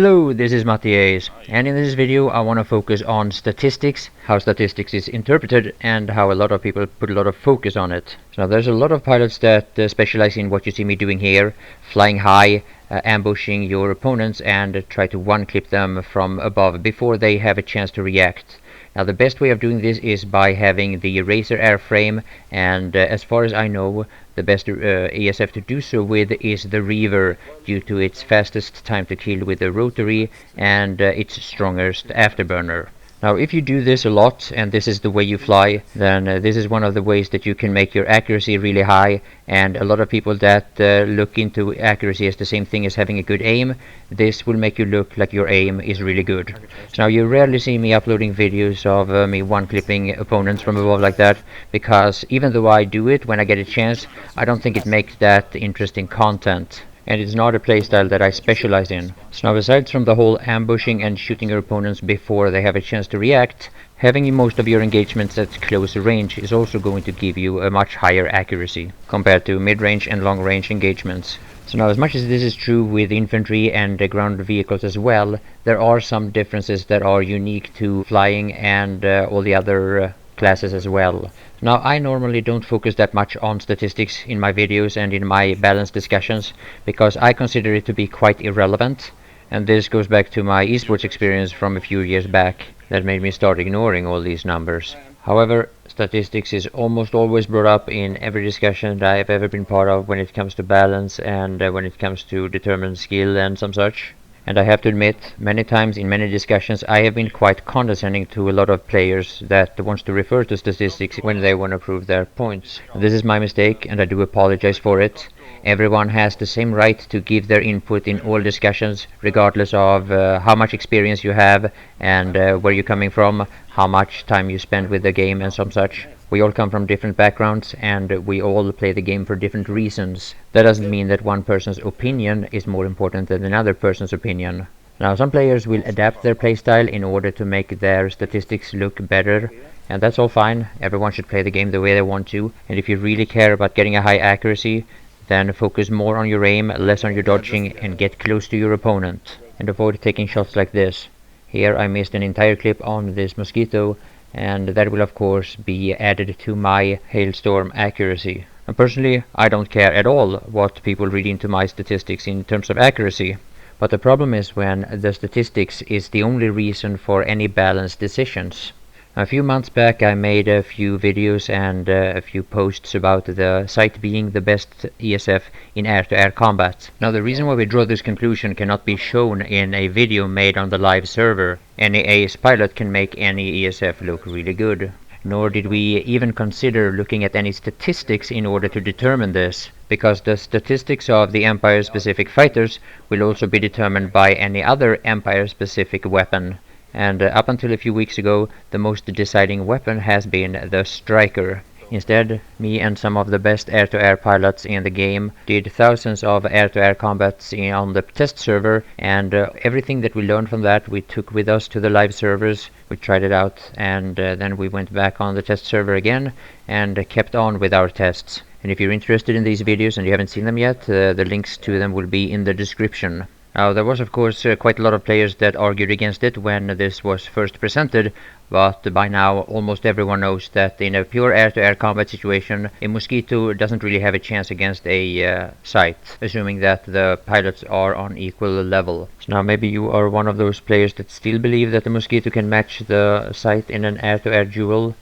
Hello, this is MattiAce, and in this video I want to focus on statistics, how statistics is interpreted, and how a lot of people put a lot of focus on it. So now there's a lot of pilots that specialize in what you see me doing here, flying high, ambushing your opponents and try to one-clip them from above before they have a chance to react. Now the best way of doing this is by having the Racer airframe, and as far as I know, the best ESF to do so with is the Reaver, due to its fastest time to kill with the rotary and its strongest afterburner. Now if you do this a lot and this is the way you fly, then this is one of the ways that you can make your accuracy really high, and a lot of people that look into accuracy as the same thing as having a good aim, this will make you look like your aim is really good. So now you rarely see me uploading videos of me one-clipping opponents from above like that, because even though I do it when I get a chance, I don't think it makes that interesting content. And it's not a playstyle that I specialize in. So now aside from the whole ambushing and shooting your opponents before they have a chance to react, having most of your engagements at close range is also going to give you a much higher accuracy compared to mid-range and long-range engagements. So now as much as this is true with infantry and ground vehicles as well, there are some differences that are unique to flying and all the other classes as well. Now I normally don't focus that much on statistics in my videos and in my balance discussions, because I consider it to be quite irrelevant, and this goes back to my esports experience from a few years back that made me start ignoring all these numbers. However, statistics is almost always brought up in every discussion that I have ever been part of when it comes to balance and when it comes to determined skill and some such. And I have to admit, many times in many discussions I have been quite condescending to a lot of players that wants to refer to statistics when they want to prove their points. This is my mistake and I do apologize for it. Everyone has the same right to give their input in all discussions, regardless of how much experience you have and where you're coming from, how much time you spend with the game and some such. We all come from different backgrounds and we all play the game for different reasons. That doesn't mean that one person's opinion is more important than another person's opinion. Now some players will adapt their playstyle in order to make their statistics look better, and that's all fine. Everyone should play the game the way they want to, and if you really care about getting a high accuracy, then focus more on your aim, less on your dodging, and get close to your opponent. And avoid taking shots like this. Here I missed an entire clip on this mosquito, and that will of course be added to my hailstorm accuracy. And personally, I don't care at all what people read into my statistics in terms of accuracy. But the problem is when the statistics is the only reason for any balanced decisions. A few months back I made a few videos and a few posts about the sight being the best ESF in air-to-air combat. Now the reason why we draw this conclusion cannot be shown in a video made on the live server. Any ace pilot can make any ESF look really good. Nor did we even consider looking at any statistics in order to determine this, because the statistics of the Empire-specific fighters will also be determined by any other Empire-specific weapon. And up until a few weeks ago, the most deciding weapon has been the Striker. Instead, me and some of the best air-to-air pilots in the game did thousands of air-to-air combats on the test server, and everything that we learned from that we took with us to the live servers. We tried it out, and then we went back on the test server again and kept on with our tests. And if you're interested in these videos and you haven't seen them yet, the links to them will be in the description. Now there was of course quite a lot of players that argued against it when this was first presented, but by now almost everyone knows that in a pure air-to-air combat situation, a mosquito doesn't really have a chance against a sight, assuming that the pilots are on equal level. So now maybe you are one of those players that still believe that the mosquito can match the sight in an air-to-air duel,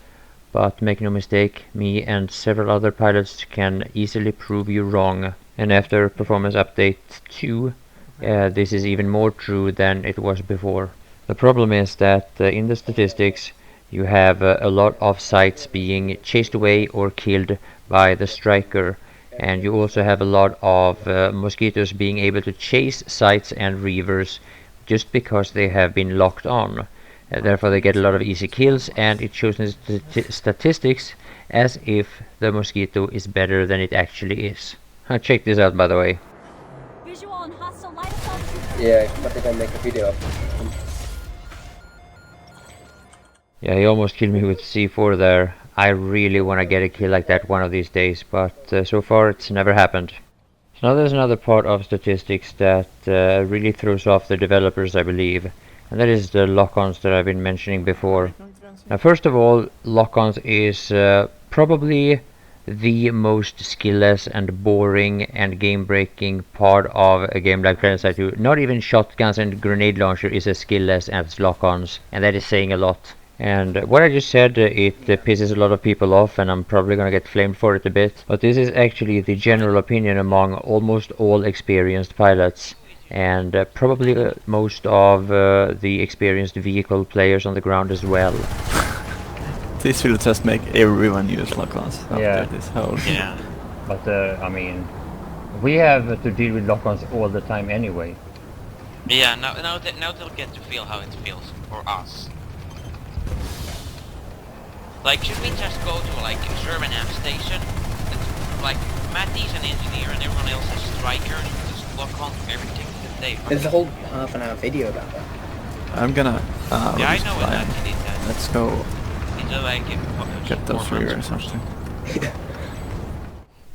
but make no mistake, me and several other pilots can easily prove you wrong. And after performance update 2, this is even more true than it was before. The problem is that in the statistics you have a lot of sites being chased away or killed by the Striker, and you also have a lot of mosquitoes being able to chase sites and reavers just because they have been locked on. Therefore they get a lot of easy kills, and it shows in the statistics as if the mosquito is better than it actually is. Check this out, by the way. Yeah, what did I make a video of? Yeah, he almost killed me with C4 there. I really want to get a kill like that one of these days, but so far it's never happened. So now there's another part of statistics that really throws off the developers, I believe, and that is the lock-ons that I've been mentioning before. Now, first of all, lock-ons is probably the most skillless and boring and game-breaking part of a game like Planetside 2. Not even shotguns and grenade launcher is as skillless as lock-ons, and that is saying a lot. And what I just said, it pisses a lot of people off, and I'm probably gonna get flamed for it a bit, but this is actually the general opinion among almost all experienced pilots, and probably most of the experienced vehicle players on the ground as well. This will just make everyone use lock-ons Yeah. after this whole... Yeah. But I mean, we have to deal with lock-ons all the time anyway. Yeah, now they'll get to feel how it feels for us. Like, should we just go to like a German amp station? It's, like, MattiAce an engineer and everyone else is striker, and you just lock on everything that they... There's a whole half-an-hour video about that. I'm gonna... Yeah, I know it actually did that. Let's go It's like... get those rear or something.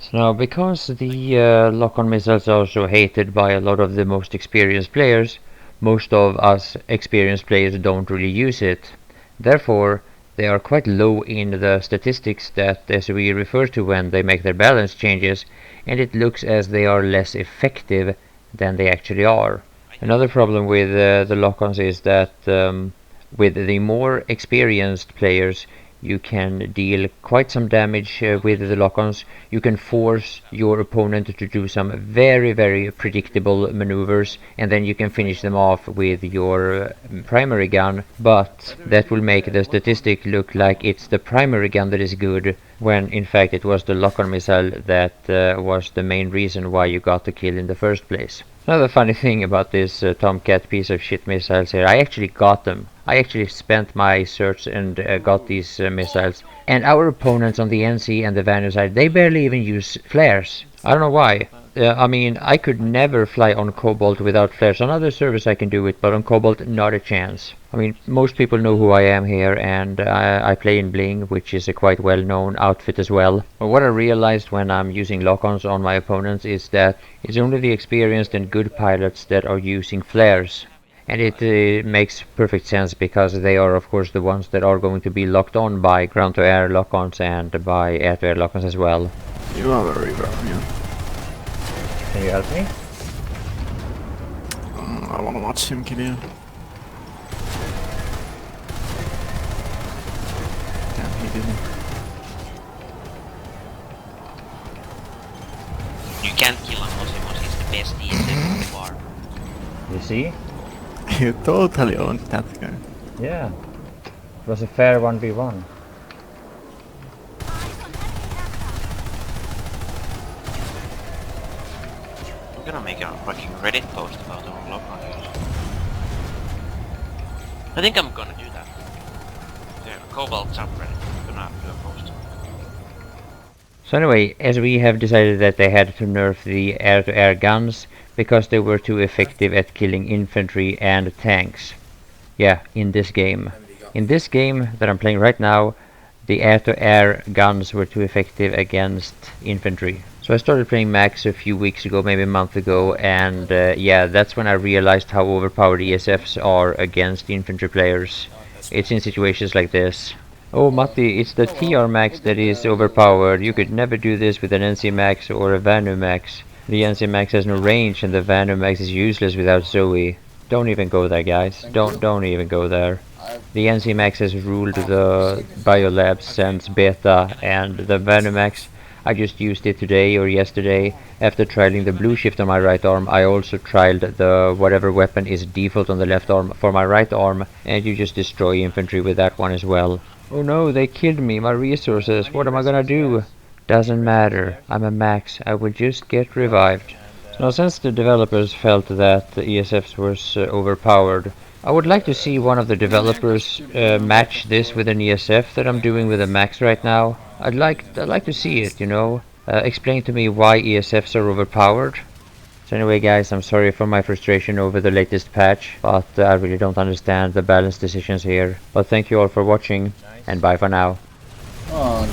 So now, because the lock-on missiles are so hated by a lot of the most experienced players, most of us experienced players don't really use it. Therefore, they are quite low in the statistics that SOE refers to when they make their balance changes, and it looks as they are less effective than they actually are. Another problem with the lock-ons is that with the more experienced players, you can deal quite some damage with the lock-ons. You can force your opponent to do some very predictable maneuvers, and then you can finish them off with your primary gun, but that will make the statistic look like it's the primary gun that is good, when in fact it was the lock-on missile that was the main reason why you got the kill in the first place. Another funny thing about this Tomcat piece of shit missiles here, I actually got them. I actually spent my search and got these missiles. And our opponents on the NC and the Vanir side, they barely even use flares. I don't know why. I mean, I could never fly on Cobalt without flares. On other servers I can do it, but on Cobalt, not a chance. I mean, most people know who I am here, and I play in Bling, which is a quite well-known outfit as well. But what I realized when I'm using lock-ons on my opponents is that it's only the experienced and good pilots that are using flares. And it makes perfect sense, because they are of course the ones that are going to be locked on by ground-to-air lock-ons and by air-to-air lock-ons as well. You are very well, yeah. Can you help me? I wanna watch him kill you. Damn, he didn't. You can't kill him, Mosimos, he's the best ESM so far. You see? You totally owned that guy. Yeah. It was a fair 1v1. I'm gonna make a fucking Reddit post about our lock-on use. I think I'm gonna do that. Yeah, Cobalt subreddit. I'm gonna do a post. So anyway, as we have decided that they had to nerf the air-to-air guns because they were too effective at killing infantry and tanks. Yeah, in this game. In this game that I'm playing right now, the air-to-air guns were too effective against infantry. So I started playing Max a few weeks ago, maybe a month ago, and yeah, that's when I realized how overpowered ESFs are against infantry players. It's in situations like this. Oh, Matti, it's the TR Max that is overpowered. You could never do this with an NC Max or a Vanu Max. The NC Max has no range, and the Vanu Max is useless without Zoe. Don't even go there, guys. Don't even go there. The NC Max has ruled the biolabs since beta, and the Vanu Max, I just used it today or yesterday. After trialing the blue shift on my right arm, I also trialed the whatever weapon is default on the left arm for my right arm, and you just destroy infantry with that one as well. Oh no, they killed me, my resources, what am I gonna do? Doesn't matter, I'm a Max, I will just get revived. Now, since the developers felt that the ESFs was overpowered, I would like to see one of the developers match this with an ESF that I'm doing with a Max right now. I'd like to see it, you know. Explain to me why ESFs are overpowered. So anyway, guys, I'm sorry for my frustration over the latest patch, but I really don't understand the balance decisions here. But thank you all for watching, and bye for now. Oh,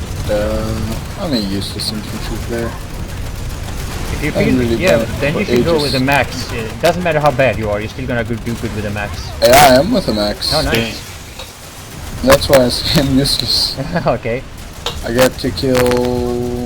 I'm gonna use this infantry player. If you I'm feel, really yeah, bad then you for should go ages. with the max. It doesn't matter how bad you are, you're still gonna do good with the max. Yeah, I am with a max. Oh, nice. That's why I say I'm useless. Okay. I get to kill